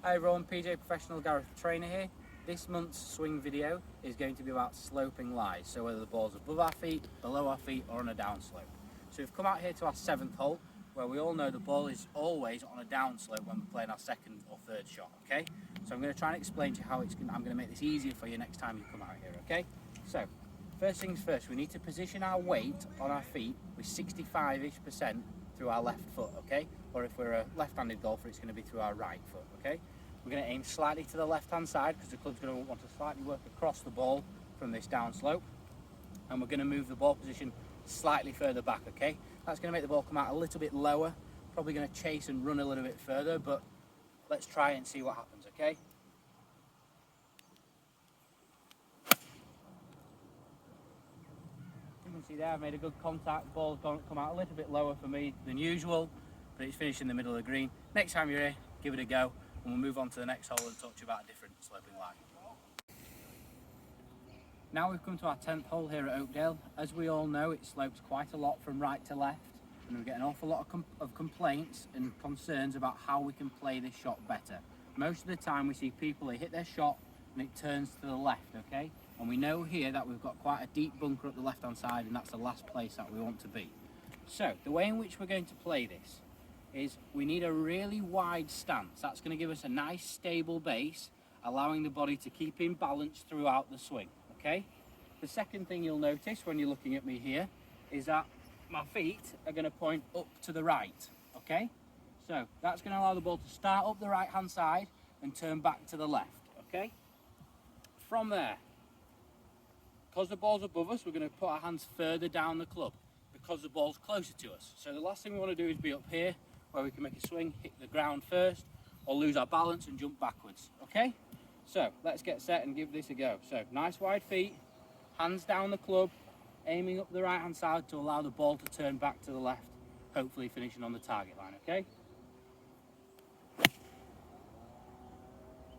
Hi everyone, PGA Professional Gareth Traynor here. This month's swing video is going to be about sloping lies, so whether the ball's above our feet, below our feet or on a downslope. So we've come out here to our 7th hole, where we all know the ball is always on a downslope when we're playing our 2nd or 3rd shot, okay? So I'm going to try and explain to you how I'm going to make this easier for you next time you come out here, okay? So, first things first, we need to position our weight on our feet with 65-ish% through our left foot, okay? Or if we're a left-handed golfer, it's going to be through our right foot, okay? We're going to aim slightly to the left-hand side because the club's going to want to slightly work across the ball from this downslope. And we're going to move the ball position slightly further back, okay? That's going to make the ball come out a little bit lower, probably going to chase and run a little bit further, but let's try it and see what happens, okay? You can see there I've made a good contact. The ball's come out a little bit lower for me than usual, but it's finished in the middle of the green. Next time you're here, give it a go, and we'll move on to the next hole and talk to you about a different sloping lie. Now we've come to our 10th hole here at Oakdale. As we all know, it slopes quite a lot from right to left, and we get an awful lot of complaints and concerns about how we can play this shot better. Most of the time we see people, they hit their shot and it turns to the left, okay? And we know here that we've got quite a deep bunker up the left-hand side, and that's the last place that we want to be. So the way in which we're going to play this is we need a really wide stance. That's going to give us a nice stable base, allowing the body to keep in balance throughout the swing, okay? The second thing you'll notice when you're looking at me here is that my feet are going to point up to the right, okay? So that's going to allow the ball to start up the right hand side and turn back to the left, okay? From there, because the ball's above us, we're going to put our hands further down the club because the ball's closer to us. So the last thing we want to do is be up here where we can make a swing, hit the ground first, or lose our balance and jump backwards, okay? So let's get set and give this a go. So nice wide feet, hands down the club, aiming up the right hand side to allow the ball to turn back to the left, hopefully finishing on the target line, okay?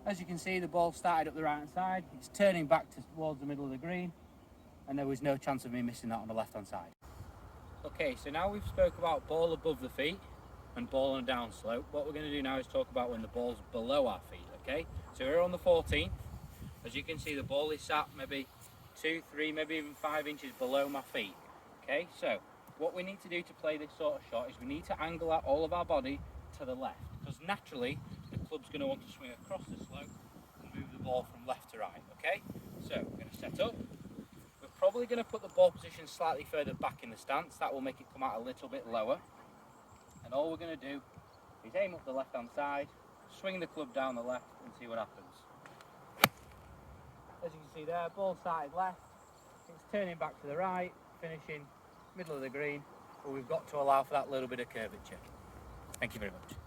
As you can see, the ball started up the right hand side, it's turning back towards the middle of the green, and there was no chance of me missing that on the left hand side. Okay, so now we've spoke about ball above the feet and ball on a downslope. What we're going to do now is talk about when the ball's below our feet, okay? So we're on the 14th. As you can see, the ball is sat maybe 2, 3, maybe even 5 inches below my feet, okay? So what we need to do to play this sort of shot is we need to angle out all of our body to the left, because naturally the club's going to want to swing across the slope and move the ball from left to right, okay? So we're going to set up. We're probably going to put the ball position slightly further back in the stance. That will make it come out a little bit lower. And all we're going to do is aim up the left hand side, swing the club down the left and see what happens. As you can see there, ball started left, it's turning back to the right, finishing middle of the green, but we've got to allow for that little bit of curvature. Thank you very much.